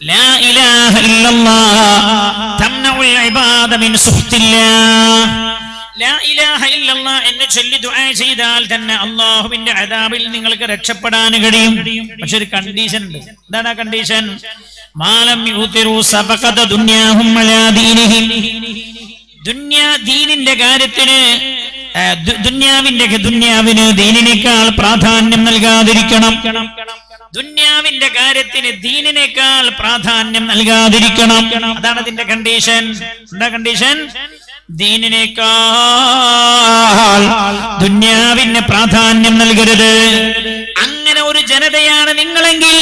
ലാ ഇലാഹ ഇല്ലല്ലാഹ് തംനഉൽ ഇബാദ മിൻ സുഖ്തില്ലാഹ്. ലാ ഇലാഹ ഇല്ലല്ലാഹ് എന്ന് ചൊല്ലി ദുആ ചെയ്താൽ തന്നെ അല്ലാഹുവിന്റെ അദാബിൽ നിങ്ങൾക്ക് രക്ഷപ്പെടാൻ കഴിയും. പക്ഷെ ഒരു കണ്ടീഷൻ ഉണ്ട്. എന്താണ് ആ കണ്ടീഷൻ? മാലം യുതിറു സബഖത ദുനിയാഹും അലാ ദീനിഹിം. ദീനിന്റെ കാര്യത്തിന് ദുനിയാവിന് ദീനിനേക്കാൾ പ്രാധാന്യം നൽകാതിരിക്കണം. ദുനിയാവിന്റെ കാര്യത്തിന് ദീനിനേക്കാൾ പ്രാധാന്യം നൽകാതിരിക്കണം. അതാണ് അതിന്റെ കണ്ടീഷൻ. എന്താ കണ്ടീഷൻ? ദീനിനേക്കാൾ ദുനിയാവിന് പ്രാധാന്യം നൽകരുത്. അങ്ങനെ ഒരു ജനതയാണ് നിങ്ങളെങ്കിൽ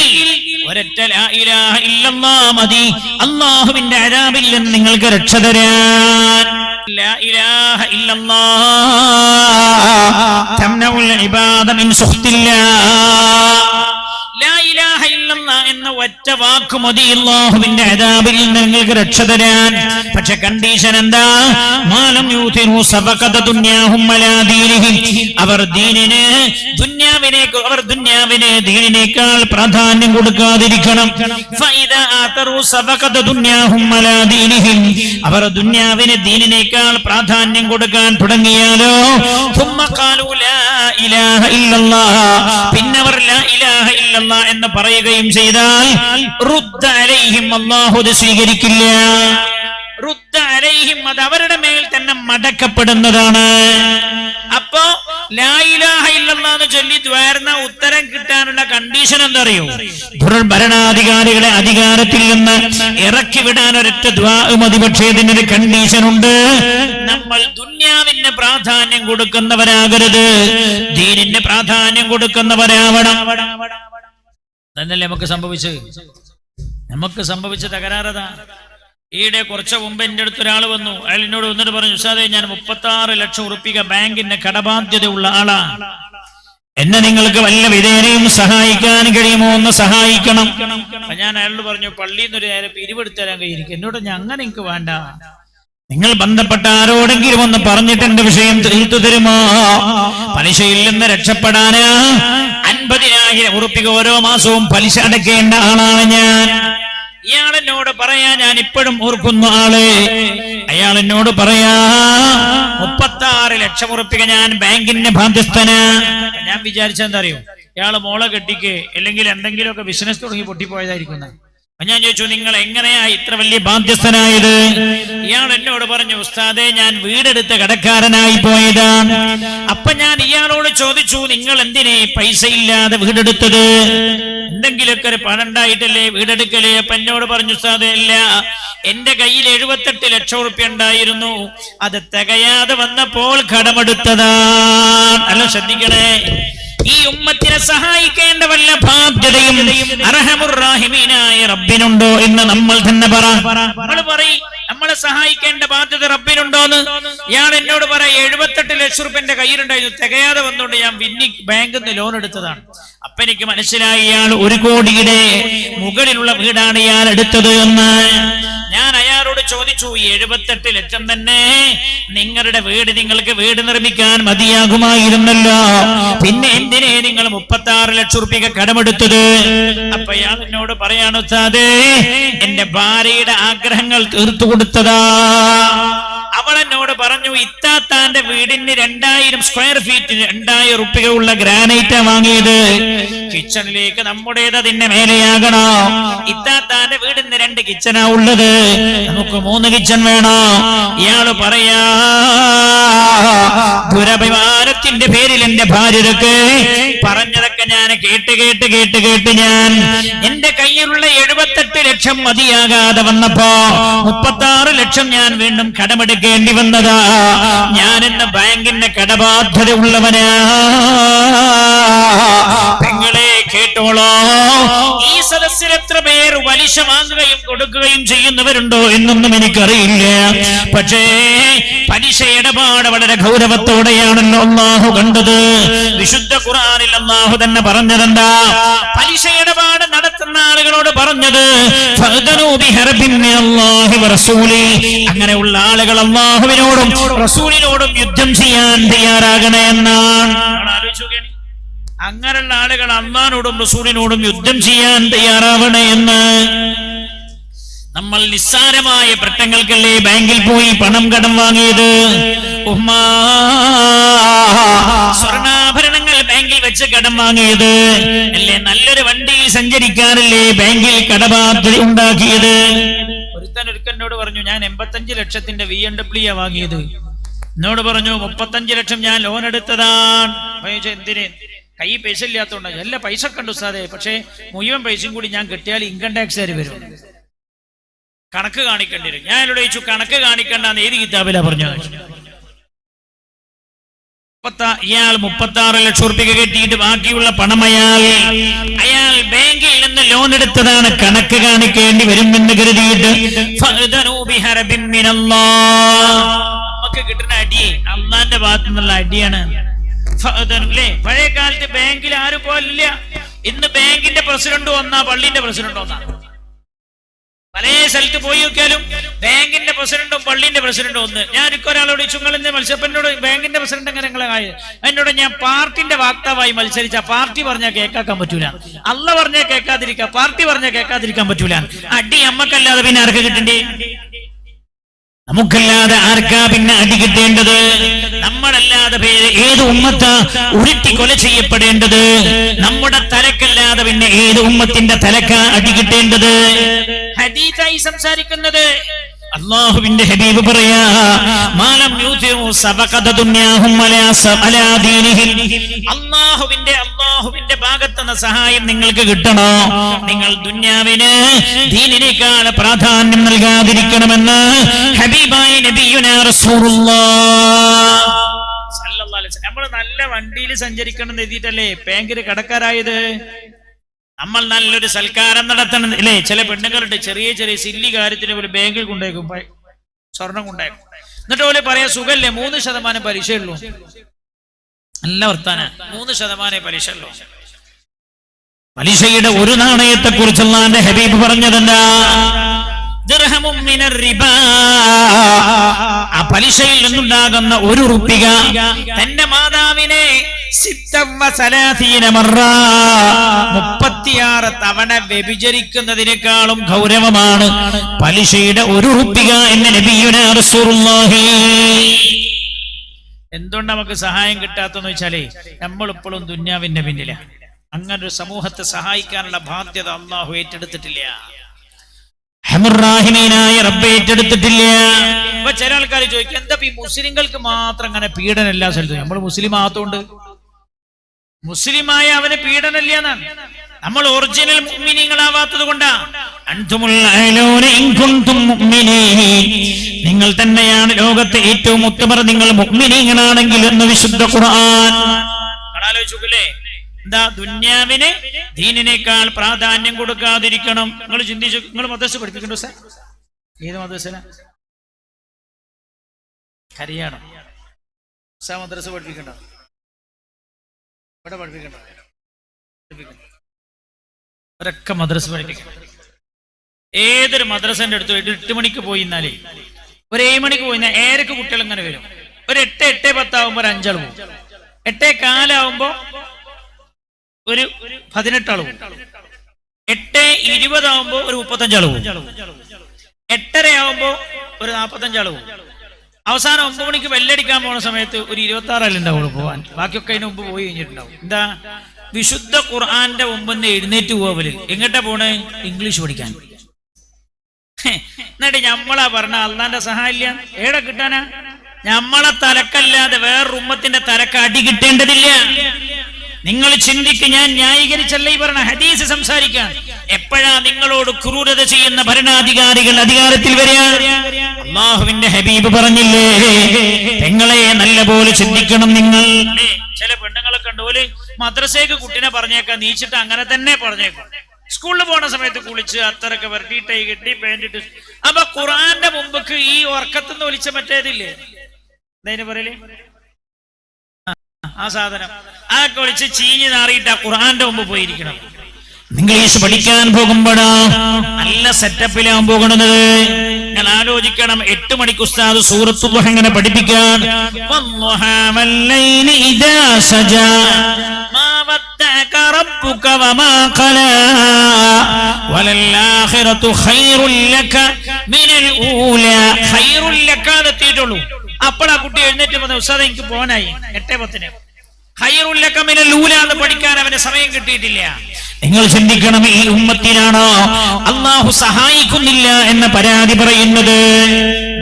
ഒരൊറ്റ ലാ ഇലാഹ ഇല്ലല്ലാഹ് മതി അല്ലാഹുവിന്റെ അദാബിൽ നിന്ന് നിങ്ങൾക്ക് രക്ഷ തരാൻ. ലാ ഇലാഹ ഇല്ലല്ലാഹ് തംനഉൽ ഇബാദ മിൻ സുഖ്തില്ലാഹ്. ലാ ഇലാഹ ഇല്ലല്ലാഹ് എന്ന ഒറ്റ വാക്ക് മതി അല്ലാഹുവിന്റെ അദാബിൽ നിന്ന് നിങ്ങൾക്ക് രക്ഷ തരാൻ. പക്ഷെ കണ്ടീഷൻ എന്താ? മാലം യൂതിറു സബഖത ദുനിയാഹും അലാ ദീനിഹിം. അവർ ദുനിയാവിനെ ദീനിനേക്കാൾ പ്രാധാന്യം കൊടുക്കാതിരിക്കണം. ഫഇദാ ആതറു സബഖത ദുനിയാഹും അലാ ദീനിഹിം. അവർ ദുനിയാവിനെ ദീനിനേക്കാൾ പ്രാധാന്യം കൊടുക്കാൻ തുടങ്ങിയാലോ ثم قالوا لا اله الا الله. പിന്നവർ ലാ ഇലാഹ ഇല്ലല്ലാഹ് എന്ന് പറയുകയും ചെയ്താൽ റുദ്ദ അലൈഹിം, അല്ലാഹു അത് സ്വീകരിക്കില്ല. റുദ്ദ അലൈഹിം, അത് അവരുടെ മേൽ തന്നെ മടക്കപ്പെടുന്നതാണ്. അപ്പോ ലാ ഇലാഹ ഇല്ലല്ലാഹ് എന്ന് ചൊല്ലി ദ്വാരുന്ന ഉത്തരം കിട്ടാനുള്ള കണ്ടീഷൻ എന്തറിയോ? ഭരണാധികാരികളെ അധികാരത്തിൽ നിന്ന് ഇറക്കി വിടാൻ ഒരൊറ്റ ദുആ മതി. പക്ഷേ ഇതിനൊരു കണ്ടീഷൻ ഉണ്ട്. നമ്മൾ ദുനിയാവിന് പ്രാധാന്യം കൊടുക്കുന്നവരാകരുത്, ദീനിന് പ്രാധാന്യം കൊടുക്കുന്നവരാവണം. അതല്ലേ നമുക്ക് സംഭവിച്ച തകരാറതാ. ഈയിടെ കുറച്ച് മുമ്പ് എൻ്റെ അടുത്ത് ഒരാൾ വന്നു. അയാൾ എന്നോട് വന്നിട്ട് പറഞ്ഞു, ഉസ്താദേ ഞാൻ 36 ലക്ഷം ഉറുപ്പിക ബാങ്കിന്റെ കടബാധ്യതയുള്ള ആളാണ്. എന്നെ നിങ്ങൾക്ക് വല്ല വിധേനയും സഹായിക്കാൻ കഴിയുമോ? ഒന്ന് സഹായിക്കണം. അപ്പൊ ഞാൻ അയാളോട് പറഞ്ഞു, പള്ളിയിൽ നിന്ന് ഒരു നേരം പിരിവെടുത്ത് തരാൻ കഴിയും. എന്നോട് ഞാൻ അങ്ങനെ എനിക്ക് വേണ്ട, നിങ്ങൾ ബന്ധപ്പെട്ട ആരോടെങ്കിലും ഒന്ന് പറഞ്ഞിട്ട് എന്റെ വിഷയം തീർത്തു തരുമോ? പലിശയിൽ നിന്ന് രക്ഷപ്പെടാന് 50,000 ഉറുപ്പിക ഓരോ മാസവും പലിശ അടയ്ക്കേണ്ട ആളാണ് ഞാൻ. ഇയാളെന്നോട് പറയാ, ഞാൻ ഇപ്പോഴും ഓർക്കുന്നു ആള്. അയാൾ എന്നോട് പറയാ 36 ലക്ഷം ഉറുപ്പിക ഞാൻ ബാങ്കിന് ബാധ്യസ്ഥന്. ഞാൻ വിചാരിച്ചെന്താ അറിയോ? ഇയാള് മോളെ കെട്ടിക്ക് അല്ലെങ്കിൽ എന്തെങ്കിലുമൊക്കെ ബിസിനസ് തുടങ്ങി പൊട്ടിപ്പോയതായിരിക്കുന്ന. ഞാൻ ചോദിച്ചു, നിങ്ങൾ എങ്ങനെയാ ഇത്ര വലിയ ബാധ്യസ്ഥനായത്? ഇയാൾ എന്നോട് പറഞ്ഞു, ഉസ്താദേ ഞാൻ വീടെടുത്ത കടക്കാരനായി പോയതാണ്. അപ്പൊ ഞാൻ ഇയാളോട് ചോദിച്ചു, നിങ്ങൾ എന്തിനെ പൈസ ഇല്ലാതെ വീടെടുത്തത്? എന്തെങ്കിലുമൊക്കെ ഒരു പണം ഉണ്ടായിട്ടല്ലേ വീടെടുക്കലേ? അപ്പൊ എന്നോട് പറഞ്ഞു, ഉസ്താദേ അല്ല, എന്റെ കയ്യിൽ 78 ലക്ഷം ഉറുപ്പ്യ ഉണ്ടായിരുന്നു, അത് തികയാതെ വന്നപ്പോൾ കടമെടുത്തതാണ്. അല്ല ശ്രദ്ധിക്കണേ, ഈ ഉമ്മത്തിനെ സഹായിക്കേണ്ട വല്ല ബാധ്യതയും അർഹമുർ റഹീമീനായ റബ്ബിനുണ്ടോ എന്ന് നമ്മൾ തന്നെ പറയും. നമ്മളെ സഹായിക്കേണ്ട ബാധ്യത റബ്ബിനുണ്ടോന്ന്. ഇയാൾ എന്നോട് പറയാം, 78 ലക്ഷം റുപ്യ എന്റെ കയ്യിലുണ്ടായിരുന്നു, തികയാതെ വന്നുകൊണ്ട് ഞാൻ ബാങ്കിൽ നിന്ന് ലോൺ എടുത്തതാണ്. അപ്പൊ എനിക്ക് മനസ്സിലായി, ഇയാൾ 1 കോടിയുടെ മുകളിലുള്ള വീടാണ് ഇയാൾ എടുത്തത് എന്ന്. ഞാൻ അയാളോട് ചോദിച്ചു, 78 ലക്ഷം തന്നെ നിങ്ങളുടെ നിങ്ങൾക്ക് വീട് നിർമ്മിക്കാൻ മതിയാകുമായിരുന്നല്ലോ, പിന്നെ എന്തിനെ നിങ്ങൾ 36 ലക്ഷം റുപ്യ കടമെടുത്തത്? അപ്പൊ അയാൾ എന്നോട് പറയാണ്, ഉസ്താദേ എന്റെ ഭാര്യയുടെ ആഗ്രഹങ്ങൾ തീർത്തു കൊടുത്തതാ. അവൾ എന്നോട് പറഞ്ഞു, ഇത്താത്താന്റെ വീടിന് 2000 സ്ക്വയർ ഫീറ്റ് 2000 റുപ്യ ഉള്ള ഗ്രാനൈറ്റാ വാങ്ങിയത്. കിച്ചണിലേക്ക് നമ്മുടേത് അതിന്റെ മേലെയാകണോ? ഇത്താത്താന്റെ വീടിന് 2 കിച്ചനാ ഉള്ളത്, നമുക്ക് 3 കിച്ചൺ വേണോ? ഇയാള് പറയാ, ദുരഭിമാനത്തിന്റെ പേരിൽ എന്റെ ഭാര്യതൊക്കെ പറഞ്ഞതൊക്കെ ഞാൻ കേട്ട് ഞാൻ എന്റെ കയ്യിലുള്ള 78 ലക്ഷം മതിയാകാതെ വന്നപ്പോ 36 ലക്ഷം ഞാൻ വീണ്ടും കടമെടുക്കേണ്ടി വന്നതാ. ഞാൻ ഇന്ന് ബാങ്കിന്റെ കടബാധ്യത ഉള്ളവനാ. പെങ്ങളെ കേട്ടോളോ, ഈ സദസ്സിൽ എത്ര പേർ പലിശ വാങ്ങുകയും കൊടുക്കുകയും ചെയ്യുന്നവരുണ്ടോ എന്നൊന്നും എനിക്കറിയില്ല. പക്ഷേ പലിശ ഇടപാട് വളരെ ഗൗരവത്തോടെയാണല്ലോ അല്ലാഹു കണ്ടത്. വിശുദ്ധ ഖുർആനിൽ അല്ലാഹു തന്നെ പറഞ്ഞതെന്താ? പലിശ ഇടപാട് നടത്തുന്ന ആളുകളോട് പറഞ്ഞത്, ഫഅദനൂ ബിഹർബിൻ മിനല്ലാഹി വറസൂലി. അങ്ങനെയുള്ള ആളുകൾ അല്ലാഹുവിനോടും റസൂലിനോടും യുദ്ധം ചെയ്യാൻ തയ്യാറാകണേ എന്നാണ്. ആലോചിക്കുകയാണ്, അങ്ങനെയുള്ള ആളുകൾ അല്ലാഹുവിനോടും റസൂലിനോടും യുദ്ധം ചെയ്യാൻ തയ്യാറാവണേ എന്ന്. നമ്മൾ നിസ്സാരമായ പ്രശ്നങ്ങൾക്കല്ലേ ബാങ്കിൽ പോയി പണം കടം വാങ്ങിയത്? സ്വർണ്ണാഭരണങ്ങൾ ബാങ്കിൽ വെച്ച് കടം വാങ്ങിയത് അല്ലേ? നല്ലൊരു വണ്ടിയിൽ സഞ്ചരിക്കാനല്ലേ ബാങ്കിൽ കടബാധ്യത ഉണ്ടാക്കിയത്? ഒരുത്തനൊരുക്കനോട് പറഞ്ഞു, ഞാൻ 85 ലക്ഷത്തിന്റെ BMW വാങ്ങിയത്. എന്നോട് പറഞ്ഞു 35 ലക്ഷം ഞാൻ ലോൺ എടുത്തതാണ്. എന്തിന്? കൈ പൈസ ഇല്ലാത്തോണ്ടാ. എല്ലാ പൈസ കണ്ടു സാറേ, പക്ഷെ മുഴുവൻ പൈസയും കൂടി ഞാൻ കിട്ടിയാൽ ഇൻകം ടാക്സുകാർ വരും, കണക്ക് കാണിക്കേണ്ടി വരും. ഞാൻ എന്നോട് ചോദിച്ചു, കണക്ക് കാണിക്കണ്ടെന്ന് ഏത് കിതാബിലാ പറഞ്ഞു? ഇയാൾ 36 ലക്ഷം റുപ്യ കെട്ടിയിട്ട് ബാക്കിയുള്ള പണം അയാൾ ബാങ്കിൽ നിന്ന് ലോൺ എടുത്തതാണ്, കണക്ക് കാണിക്കേണ്ടി വരുമെന്ന് കരുതിയിട്ട് നമുക്ക് കിട്ടുന്ന അടി അള്ളാന്റെ ഭാഗത്തു നിന്നുള്ള അടിയാണ്. അല്ലേ, പഴയ കാലത്ത് ബാങ്കിൽ ആരും പോലില്ല. ഇന്ന് ബാങ്കിന്റെ പ്രസിഡന്റ് ഒന്നാ, പള്ളിന്റെ പ്രസിഡന്റ് ഒന്നാ. പല സ്ഥലത്ത് പോയി നോക്കിയാലും ബാങ്കിന്റെ പ്രസിഡന്റും പള്ളിന്റെ പ്രസിഡന്റും ഒന്ന്. ഞാൻ ഒരാളോട് ചുങ്ങളിന്റെ മത്സരപ്പനോട് ബാങ്കിന്റെ പ്രസിഡന്റ് എങ്ങനെ നിങ്ങളെ എന്നോട്, ഞാൻ പാർട്ടിന്റെ വാക്താവായി മത്സരിച്ച പാർട്ടി പറഞ്ഞാൽ കേൾക്കാൻ പറ്റൂല, അല്ല പറഞ്ഞാൽ കേൾക്കാതിരിക്കാം, പാർട്ടി പറഞ്ഞാൽ കേൾക്കാതിരിക്കാൻ പറ്റൂല. അടി നമ്മക്കല്ലാതെ പിന്നെ ആർക്ക് കിട്ടണ്ടേ? നമുക്കല്ലാതെ ആർക്കാ പിന്നെ അടി കിട്ടേണ്ടത്? നമ്മളല്ലാതെ പേര് ഏത് ഉമ്മത്ത ഉരുട്ടി കൊല ചെയ്യപ്പെടേണ്ടത്? നമ്മുടെ തലക്കല്ലാതെ പിന്നെ ഏത് ഉമ്മത്തിന്റെ തലക്ക അടി കിട്ടേണ്ടത്? ഹദീസായി സംസാരിക്കുന്നത് അല്ലാഹുവിന്റെ ഹബീബ് പറയാ, മാലം യൂതിഉ സബഖത ദുനിയാഹും അലാ ദീനിഹിം. അല്ലാഹുവിന്റെ ഭാഗത്തുനിന്ന് സഹായം നിങ്ങൾക്ക് കിട്ടണോ? നിങ്ങൾ ദുനിയാവിന് ദീനിനേക്കാൾ പ്രാധാന്യം നൽകാതിരിക്കണമെന്ന് ഹബീബായ നബിയുനാ റസൂലുള്ളാഹ് സല്ലല്ലാഹു അലൈഹി വസല്ലം. നമ്മൾ നല്ല വണ്ടിയിൽ സഞ്ചരിക്കണം എന്ന് എഴുതിയിട്ടല്ലേ ബാങ്കിൽ കടക്കാരായത്? നമ്മൾ നല്ലൊരു സൽക്കാരം നടത്തണം അല്ലേ? ചില പെണ്ണുങ്ങളുണ്ട് ചെറിയ ചെറിയ സില്ലി കാര്യത്തിന് പോലും ബാങ്കിൽ കൊണ്ടേക്കും, സ്വർണം കൊണ്ടേക്കും. എന്നിട്ട് പോലെ പറയാ, സുഖല്ലേ, 3% പലിശയുള്ളൂ. നല്ല വർത്താന, 3% പലിശയുള്ളൂ. പലിശയുടെ ഒരു നാണയത്തെ കുറിച്ചുള്ള ഹബീബ് പറഞ്ഞതെന്താ? ദിർഹമും മിനർ റിബ. ആ പലിശയിൽ നിന്നുണ്ടാകുന്ന 1 റുപ്പിക തന്റെ മാതാവിനെ 36 തവണ വ്യഭിചരിക്കുന്നതിനേക്കാളും ഗൗരവമാണ് പലിശയുടെ 1 റുപ്പിക എന്ന് നബിയുനാ റസൂലുള്ളാഹി. എന്തുകൊണ്ട് നമുക്ക് സഹായം കിട്ടാത്തെന്ന് വെച്ചാലേ, നമ്മളിപ്പോഴും ദുന്യാവിന്റെ പിന്നിലാണ്. അങ്ങനൊരു സമൂഹത്തെ സഹായിക്കാനുള്ള ബാധ്യത അള്ളാഹു ഏറ്റെടുത്തിട്ടില്ല, റബ്ബ് ഏറ്റെടുത്തിട്ടില്ല. അപ്പൊ ചില ആൾക്കാർ ചോദിക്കും, എന്താ ഈ മുസ്ലിങ്ങൾക്ക് മാത്രം അങ്ങനെ പീഡനം എല്ലാ സ്ഥലത്തും? നമ്മൾ മുസ്ലിം ആകത്തോണ്ട്, മുസ്ലിമായ അവന് പീഡനമില്ല എന്നാണ്. നമ്മൾ ഒറിജിനൽ മുഅ്മിനീങ്ങളാവാത്തത് കൊണ്ടാ. നിങ്ങൾ തന്നെയാണ് ലോകത്തെ ഏറ്റവും ഉത്തമർ നിങ്ങൾ മുഅ്മിനീങ്ങളാണെങ്കിൽ എന്ന് വിശുദ്ധ ഖുർആൻ. ആലോചിച്ചോക്കല്ലേ, എന്താ ദുന്യാവിന് ദീനിനേക്കാൾ പ്രാധാന്യം കൊടുക്കാതിരിക്കണം. നിങ്ങൾ ചിന്തിച്ചു, നിങ്ങൾ മദ്രസ പഠിപ്പിക്കണ്ടോ സാർ? ഏത് മദ്രസ? ഹരിയാണ സാ മദ്രസ പഠിപ്പിക്കണ്ടോ? ഇവിടെ പഠിപ്പിക്കണ്ടോ? ഒരൊക്കെ മദ്രസ പഠിപ്പിക്കണം. ഏതൊരു മദ്രസന്റെ അടുത്ത് 8 മണിക്ക് പോയി എന്നാലേ, ഒരു 7 മണിക്ക് പോയി 7 കുട്ടികൾ ഇങ്ങനെ വരും. ഒരു 8:10 ആവുമ്പോ ഒരു 5 ആൾ പോകും. 8:15 ആവുമ്പോ ഒരു 18 ആൾ പോകും. 8:20 ആവുമ്പോ ഒരു 35 ആൾ പോകും. 8:30 ആവുമ്പോ ഒരു 45 ആൾ പോകും. അവസാനം 9 മണിക്ക് ബെല്ലടിക്കാൻ പോണ സമയത്ത് ഒരു 26 ആളുണ്ടാവുള്ളൂ പോവാൻ. ബാക്കിയൊക്കെ അതിന് മുമ്പ് പോയി കഴിഞ്ഞിട്ടുണ്ടാവും. എന്താ? വിശുദ്ധ ഖുർആന്റെ മുമ്പ് എഴുന്നേറ്റ് പോവല്. എങ്ങോട്ടാ പോണേ? ഇംഗ്ലീഷ് പഠിക്കാൻ. എന്നിട്ട് ഞമ്മളാ പറഞ്ഞ അള്ളാന്റെ സഹായം ഇല്ല, ഏടെ കിട്ടാനാ? ഞമ്മളെ തലക്കല്ലാതെ വേറൊരു ഉമ്മത്തിന്റെ തലക്ക് അടി കിട്ടേണ്ടതില്ല. നിങ്ങൾ ചിന്തിക്ക്, ഞാൻ ന്യായീകരിച്ചല്ല ഈ പറഞ്ഞ ഹദീസ് സംസാരിക്കാൻ. എപ്പോഴാ നിങ്ങളോട് ക്രൂരത ചെയ്യുന്ന ഭരണാധികാരികൾ അധികാരത്തിൽ വരിക? അല്ലാഹുവിന്റെ ഹബീബ് പറഞ്ഞില്ലേ, പെങ്ങളെ നല്ല പോലെ ചിന്തിക്കണം നിങ്ങൾ. ചില പെണ്ണുങ്ങളെ കണ്ടുപോലെ മദ്രസയ്ക്ക് കുട്ടിനെ പറഞ്ഞേക്കാൻ നീച്ചിട്ട് അങ്ങനെ തന്നെ പറഞ്ഞേക്കും. സ്കൂളിൽ പോണ സമയത്ത് കുളിച്ച് അത്തറൊക്കെ വരട്ടി ടൈ കെട്ടി പാൻറ്റിട്ട്. അപ്പൊ ഖുർആന്റെ മുമ്പ് ഈ ഉറക്കത്തുനിന്ന് ഒലിച്ച മറ്റേതില്ലേ, എന്താ പറയല്, ആ സാധനം അതൊക്കെ ഒളിച്ച് ചീഞ്ഞ് നാറിയിട്ട് ഖുർആന്റെ മുമ്പ് പോയിരിക്കണം. ഇംഗ്ലീഷ് പഠിക്കാൻ പോകുമ്പോഴാ നല്ല സെറ്റപ്പിലാവും പോകുന്നത്. ഞാൻ ആലോചിക്കണം, 8 മണിക്ക് ഉസ്താദ് സൂറത്തുൽ ദുഹ എങ്ങനെ പഠിപ്പിക്കാൻ? വല്ലൈലി ഇദാ സജാ മാ വദ്ദഅക റബ്ബുക വമാ ഖലാ വലൽ ഖൈറുൽ ലക മിനൽ ഊലാ. ഖൈറുൽ ലക എത്തിയിട്ടുള്ളൂ. അപ്പോഴാ കുട്ടി എഴുന്നേറ്റ് വന്ന ഉസ്താദേ എനിക്ക് പോകാനായി 8:10 ഖൈറുൽ ലക മിനൽ ഊലാ എന്ന് പഠിക്കാൻ അവന് സമയം കിട്ടിയിട്ടില്ല. നിങ്ങൾ ചിന്തിക്കണം, ഈ ഉമ്മത്തിനാണോ അള്ളാഹു സഹായിക്കുന്നില്ല എന്ന പരാതി പറയുന്നത്?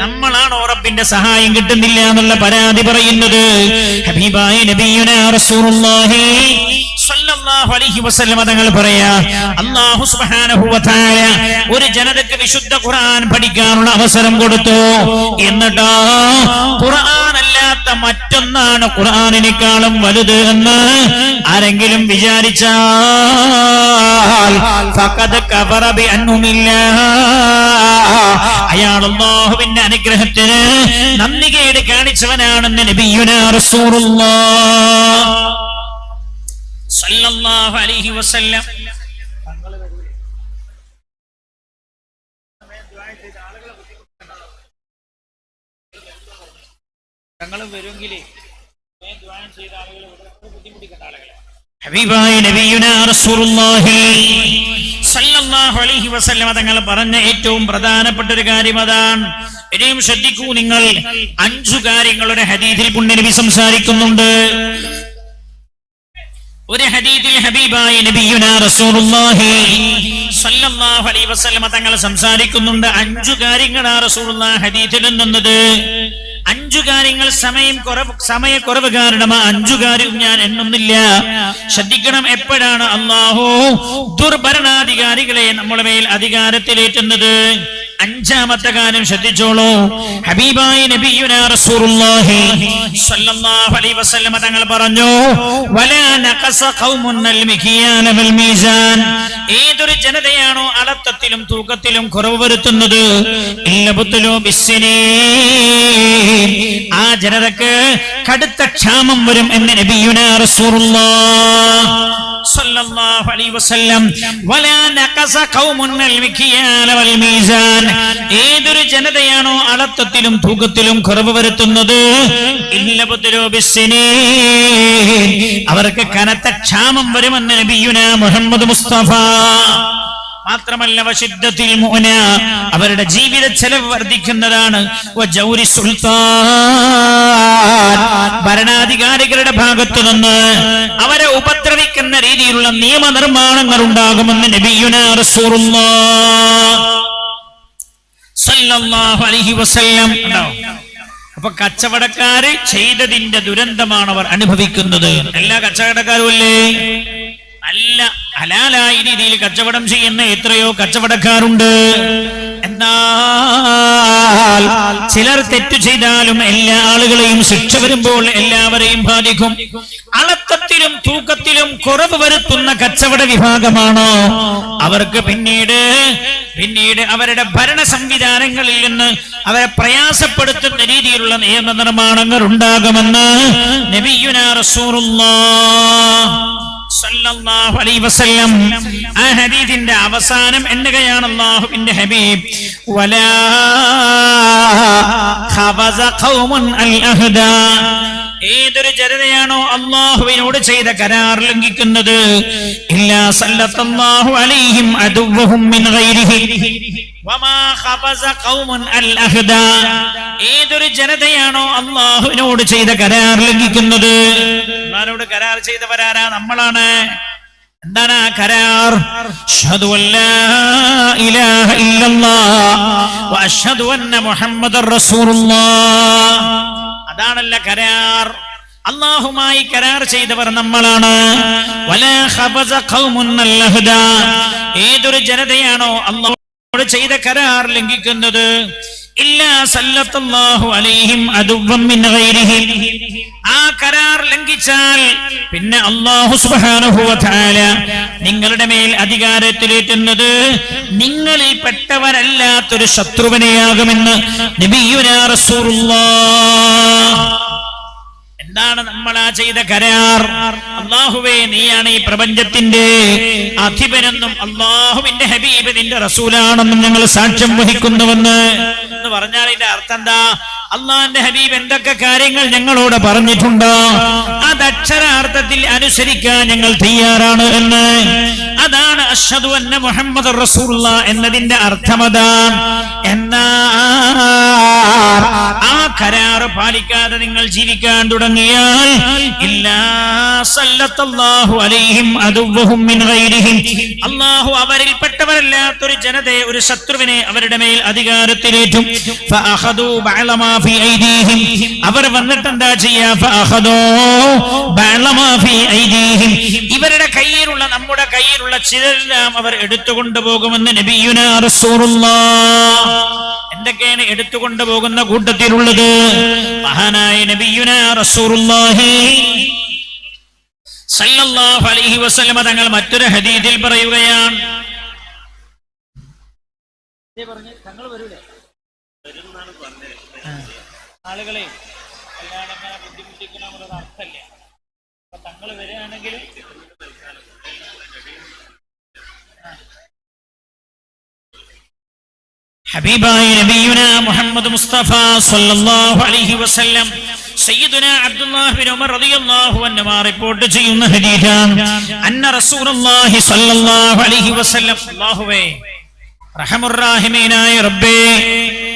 നമ്മളാണോ റബ്ബിന്റെ സഹായം കിട്ടുന്നില്ല എന്നുള്ള പരാതി പറയുന്നത്? ഹബീബായ നബിയുനാ റസൂലുള്ളാഹി സ്വല്ലല്ലാഹു അലൈഹി വസല്ലം തങ്ങൾ പറയാ, അല്ലാഹു സുബ്ഹാനഹു വ തആല ഒരു ജനതയ്ക്ക് വിശുദ്ധ ഖുർആൻ പഠിക്കാനുള്ള അവസരം കൊടുത്തു. എന്നിട്ടോ ഖുർആൻ അല്ലാത്ത മറ്റൊന്നാണ് ഖുർആനിനേക്കാളും വലുത് എന്ന് ആരെങ്കിലും വിചാരിച്ചാൽ ഫഖദ് കഫറ ബിഅൻഉമില്ലാഹ്, അയാൾ അല്ലാഹുവിന്റെ അനുഗ്രഹത്തിന് നന്ദികേട് കാണിച്ചവനാണെന്ന് നബിയുനാ റസൂലുള്ളാഹ് സല്ലല്ലാഹു അലൈഹി വസല്ലം. തങ്ങളും വരുമെങ്കിലേ ഹബീബായ നബിയുനാ റസൂലുള്ളാഹി സല്ലല്ലാഹു അലൈഹി വസല്ലം തങ്ങൾ പറഞ്ഞ ഏറ്റവും പ്രധാനപ്പെട്ട ഒരു കാര്യം അതാണ്. ഇനിയും ശ്രദ്ധിക്കൂ നിങ്ങൾ, 5 കാര്യങ്ങളുടെ ഹദീസിൽ പുണ്യനബി സംസാരിക്കുന്നുണ്ട്. ഒരു ഹദീസിൽ ഹബീബായ നബിയുനാ റസൂലുള്ളാഹി സ്വല്ലല്ലാഹു അലൈഹി വസല്ലം തങ്ങൾ സംസാരിക്കുന്നുണ്ട്. 5 കാര്യങ്ങളാണ് റസൂലുള്ളാഹി ഹദീസിൽ നിന്നത്. 5 കാര്യങ്ങൾ സമയക്കുറവ് കാരണം 5 കാര്യം ഞാൻ എണ്ണുന്നില്ല. ശ്രദ്ധിക്കണം, എപ്പോഴാണ് അല്ലാഹു ദുർഭരണാധികാരികളെ നമ്മുടെ മേൽ അധികാരത്തിലേറ്റുന്നത്? 5ാമത്തെ കാര്യം ശ്രദ്ധിച്ചോളൂ. ഹബീബായ നബിയുനാ റസൂലുള്ളാഹി സ്വല്ലല്ലാഹു അലൈഹി വസല്ലം തങ്ങൾ പറഞ്ഞു, വലാ നഖസ ഖൗമുൻ അൽ മിഖ്യാന വൽ മീസാൻ. ഏതൊരു ജനതയാണോ അളത്തത്തിലും തൂക്കത്തിലും കുറവ് വരുത്തുന്നത്, ഇല്ലബുത്ലു ബിസ്സിനീൻ, ആ ജനതക്ക് കടുത്ത ക്ഷാമം വരും എന്ന് നബിയുനാ റസൂലുള്ളാഹി സ്വല്ലല്ലാഹു അലൈഹി വസല്ലം. വലാ നഖസ ഖൗമുൻ അൽ മിഖ്യാന വൽ മീസാൻ. ഏതൊരു ജനതയാണോ അളത്തത്തിലും തൂക്കത്തിലും കുറവ് വരുത്തുന്നത്, ഇല്ലബുത്ലു ബിസ്സിനീൻ, അവർക്ക് കനത്ത ക്ഷാമം വരുമെന്ന് നബിയുനാ മുഹമ്മദ് മുസ്തഫ. മാത്രമല്ല വശിദ്ദത്തിൽ മുഅന, അവരുടെ ജീവിത ചെലവ് വർദ്ധിക്കുന്നതാണ്. വജൗരി സുൽത്താൻ, ഭരണാധികാരികളുടെ ഭാഗത്തു നിന്ന് അവരെ ഉപദ്രവിക്കുന്ന രീതിയിലുള്ള നിയമനിർമ്മാണങ്ങൾ ഉണ്ടാകുമെന്ന് നബിയുനാ റസൂലുള്ളാഹി സല്ലല്ലാഹു അലൈഹി വസല്ലം. അപ്പൊ കച്ചവടക്കാര് ചെയ്തതിന്റെ ദുരന്തമാണ് അവർ അനുഭവിക്കുന്നത്. എല്ലാ കച്ചവടക്കാരും അല്ലേ? അല്ല, ഹലാലായ രീതിയിൽ കച്ചവടം ചെയ്യുന്ന എത്രയോ കച്ചവടക്കാരുണ്ട്. എന്നാൽ ചിലർ തെറ്റു ചെയ്താലും എല്ലാ ആളുകളെയും ശിക്ഷ വരുമ്പോൾ എല്ലാവരെയും ബാധിക്കും. അളത്തത്തിലും തൂക്കത്തിലും കുറവ് വരുത്തുന്ന കച്ചവട വിഭാഗമാണോ അവർക്ക് പിന്നീട് അവരുടെ ഭരണ സംവിധാനങ്ങളിൽ നിന്ന് അവരെ പ്രയാസപ്പെടുത്തുന്ന രീതിയിലുള്ള നിയമനിർമ്മാണങ്ങൾ ഉണ്ടാകുമെന്ന് നബിയുനാ റസൂലുള്ളാഹി സല്ലല്ലാഹു അലൈഹി വസല്ലം. ആ ഹദീസിന്റെ അവസാനം എന്നുകയാണ് അല്ലാഹുവിന്റെ ഹബീബ്, വലാ ഖബസ ഖൗമുൻ അൽ അഹ്ദാ. ഏതൊരു ജനതയാണോ അല്ലാഹുവിനോട് ചെയ്ത കരാർ ലംഘിക്കുന്നത്, ഇല്ലാ സല്ലല്ലാഹു അലൈഹിം അദുവ്വഹും മിൻ ഗൈരിഹി വമാ ഖബസ ഖൗമുൻ അൽ അഹ്ദാ. ഏതൊരു ജനതയാണോ അല്ലാഹുവിനോട് ചെയ്ത കരാർ ലംഘിക്കുന്നത്, അല്ലാഹുവിനോട് കരാർ ചെയ്തവരാരാ? നമ്മളാണ്. എന്താണ് ആ കരാർ? അഷ്ഹദു അല്ലാ ഇലാഹ ഇല്ലല്ലാഹ് വ അഷ്ഹദു അന്ന മുഹമ്മദർ റസൂലുള്ളാഹ്. അതാണല്ല കരാർ. അല്ലാഹുമായി കരാർ ചെയ്തവർ നമ്മളാണ്. വലാ ഖബസ ഖൗമുൻ അൽ അഹ്ദാ. ഏതൊരു ജനതയാണോ അല്ലാഹുവോട് ചെയ്ത കരാർ ലംഘിക്കുന്നത്, ഇല്ലാ സല്ലല്ലാഹു അലൈഹിം അദുവ്വൻ മിൻ ഗൈരിഹി. ആ കരാർ ലംഘിച്ചാൽ പിന്നെ അല്ലാഹു സുബ്ഹാനഹു വ തആല നിങ്ങളുടെ മേൽ അധികാരത്തിലേറ്റുന്നത് നിങ്ങളിൽ പെട്ടവരല്ലാത്തൊരു ശത്രുവിനെയാകുമെന്ന് നബിയുനാ റസൂലുള്ളാഹി. എന്താണ് നമ്മളാ ചെയ്ത കരാർ? അല്ലാഹുവേ, നീയാണ് ഈ പ്രപഞ്ചത്തിന്റെ അധിപനെന്നും അല്ലാഹുവിന്റെ ഹബീബ് നിന്റെ റസൂലാണെന്നും ഞങ്ങൾ സാക്ഷ്യം വഹിക്കുന്നുവെന്ന് പറഞ്ഞാൽ ഇതിന്റെ അർത്ഥം എന്താ? അള്ളാന്റെ ഹബീബ് എന്തൊക്കെ കാര്യങ്ങൾ ഞങ്ങളോട് പറഞ്ഞിട്ടുണ്ടോ അത് അക്ഷരാർത്ഥത്തിൽ അനുസരിക്കാൻ ഞങ്ങൾ തയ്യാറാണ് എന്ന്. അതാണ് അഷ്ഹദു അന്ന മുഹമ്മദ് റസൂലുള്ളാഹ് എന്നതിന്റെ അർത്ഥമതാണ്. എന്നാൽ ആ കരാറ് പാലിക്കാതെ നിങ്ങൾ ജീവിക്കാൻ തുടങ്ങിയാൽ ഇല്ലാ സല്ലല്ലാഹു അലൈഹിം അദുവ്വഹും മിൻ ഗൈരിഹിം, അല്ലാഹു അവരിൽപ്പെട്ടവരല്ലാത്തൊരു ജനതയെ, ഒരു ശത്രുവിനെ അവരുടെ മേൽ അധികാരത്തിലേറ്റും. ഫഅഖദു ബഅലമാ ഫീ ഐദീഹിം, അവർ വന്നിട്ട് എന്താ ചെയ്യാ? ഫഅഖദു ബഅലമാ ഫീ ഐദീഹിം, ഇവരുടെ കയ്യിലുള്ള, നമ്മുടെ കയ്യിലുള്ള ചിലരെല്ലാം അവർ എടുത്തുകൊണ്ടുപോകുമെന്ന് നബിയുനാ റസൂലുള്ളാഹ്. എന്തൊക്കെയാണ് എടുത്തുകൊണ്ടുപോകുന്ന കൂട്ടത്തിലുള്ളത്? മഹാനായ നബിയുനാ റസൂലുള്ളാഹി സല്ലല്ലാഹു അലൈഹി വസല്ലം തങ്ങൾ മറ്റൊരു ഹദീസിൽ പറയുകയാണ്, തങ്ങൾ വരൂലേ, ആളുകളെ കല്യാണം ബുദ്ധിമുട്ടിക്കണമെന്നൊരു അർത്ഥമില്ല. അപ്പൊ തങ്ങൾ വരികയാണെങ്കിൽ ഹബീബായ നബിയുനാ മുഹമ്മദ് മുസ്തഫ സല്ലല്ലാഹു അലൈഹി വസല്ലം സയ്യിദുനാ അബ്ദുല്ലാഹ് ബിൻ ഉമർ റളിയല്ലാഹു അൻഹു റിപ്പോർട്ട് ചെയ്യുന്ന ഹദീസാണ്. അന്ന റസൂലുള്ളാഹി സല്ലല്ലാഹു അലൈഹി വസല്ലം, അല്ലാഹുവേ റഹമുർ റഹീമീനായ റബ്ബേ,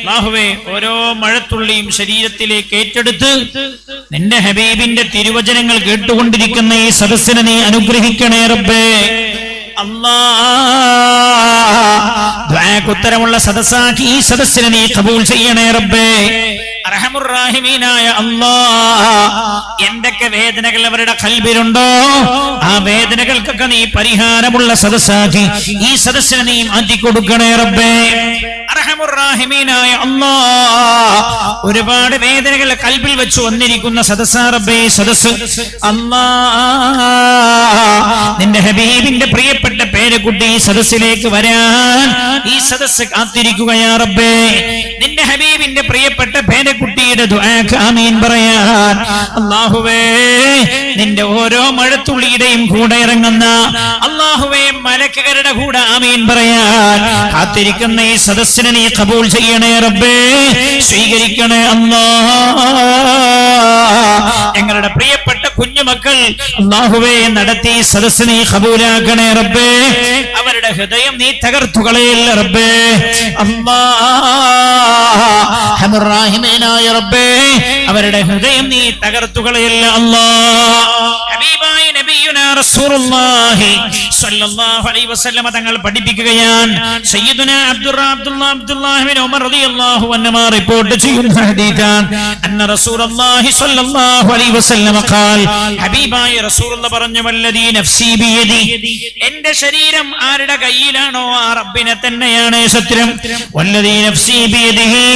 അല്ലാഹുവേ ഓരോ മഴത്തുള്ളിയും ശരീരത്തിലേക്ക് ഏറ്റെടുത്ത് നിന്റെ ഹബീബിന്റെ തിരുവചനങ്ങൾ കേട്ടുകൊണ്ടിരിക്കുന്ന ഈ സദസ്സിനെ നീ അനുഗ്രഹിക്കണേ റബ്ബേ. ഉത്തരമുള്ള സദസ്സാക്കി ഈ സദസ്സിനെ നീ ഖബൂൽ ചെയ്യണേ റബ്ബേ. അർഹമുർ റഹീമീനായ അല്ലാഹ്, എന്തൊക്കെ വേദനകൾ അവരുടെ ഖൽബിലുണ്ടോ ആ വേദനകൾക്കൊക്കെ നീ പരിഹാരമുള്ള സദസ്സാക്കി ഈ സദസ്സിനെ നീ മാറ്റി കൊടുക്കണേ റബ്ബേ. അർഹമുർ റഹീമീനായ അല്ലാഹ്, ഒരുപാട് വേദനകൾ ഖൽബിൽ വെച്ച് വന്നിരിക്കുന്ന സദസ്സാ റബ്ബേ സദസ്സ്. അല്ലാഹ്, നിന്റെ ഹബീബിന്റെ പ്രിയപ്പെട്ട പേരക്കുട്ടി ഈ സദസ്സിലേക്ക് വരാൻ ഈ സദസ്സ് കാത്തിരിക്കുകയാ റബ്ബേ. നിന്റെ ഹബീബിന്റെ പ്രിയപ്പെട്ട പേരക്കുട്ടിയുടെ ദുആക്ക് ആമീൻ പറയാൻ അല്ലാഹുവേ, നിന്റെ ഓരോ മഴത്തുള്ളിയുടെയും കൂടെ ഇറങ്ങുന്ന അല്ലാഹുവേ മലക്കുകളുടെ കൂടെ ആമീൻ പറയാൻ കാത്തിരിക്കുന്ന ഈ സദസ്സിനെ നീ ഖബൂൽ ചെയ്യണേ റബ്ബേ, സ്വീകരിക്കണേ അല്ലാഹ്. ഞങ്ങളുടെ പ്രിയപ്പെട്ട കുഞ്ഞുമക്കൾ അല്ലാഹുവേ നടത്തി സദസ്സിനെ നീ ഖബൂലാക്കണേ റബ്ബേ. അവരുടെ ഹൃദയം നീ തകർത്തുകളയല്ല റബ്ബേ. അല്ലാഹ് റഹീമീനായ റബ്ബേ, അവരുടെ ഹൃദയം നീ തകർത്തുകളയല്ല അല്ലാഹ്. ഹബീബായ നബിയുനാ റസൂലുള്ളാഹി സ്വല്ലല്ലാഹു അലൈഹി വസല്ലം തങ്ങൾ പഠിപ്പിക്കുകയാണ്. സയ്യിദുനാ അബ്ദുല്ലാഹ് ബിൻ ഉമർ റളിയല്ലാഹു അൻഹു റിപ്പോർട്ട് ചെയ്യുന്ന ഹദീസാണ്. അന്ന റസൂലുള്ളാഹി സ്വല്ലല്ലാഹു അലൈഹി വസല്ലം ഖാൽ, ഹബീബായ റസൂലുള്ളാഹ് പറഞ്ഞു, വല്ലദീ നഫ്സി ബിയദി, എന്റെ ശരീരം ആരുടെ കയ്യിലാണോ ആ റബ്ബിനെ തന്നെയാണ് സത്യം. വല്ലദീ നഫ്സി ബിയദിഹി,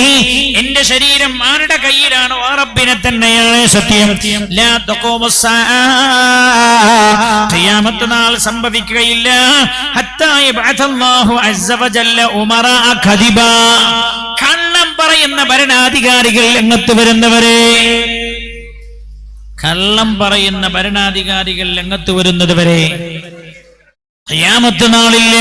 എന്റെ ശരീരം ആരുടെ കയ്യിലാണോ ആ റബ്ബിനെ തന്നെയാണ് സത്യം. ലാ തഖൂമുസ് ഖിയാമത്ത് നാൾ സംഭവിക്കുകയില്ല ഹത്താ യബ്അഥല്ലാഹു അസ്സ വജല്ല ഉമറാ ഖദിബാ, കള്ളം പറയുന്ന ഭരണാധികാരികൾ രംഗത്ത് വരുന്നവരെ, കള്ളം പറയുന്ന ഭരണാധികാരികൾ രംഗത്ത് വരുന്നത് വരെ ഖിയാമത്ത് നാളില്ല.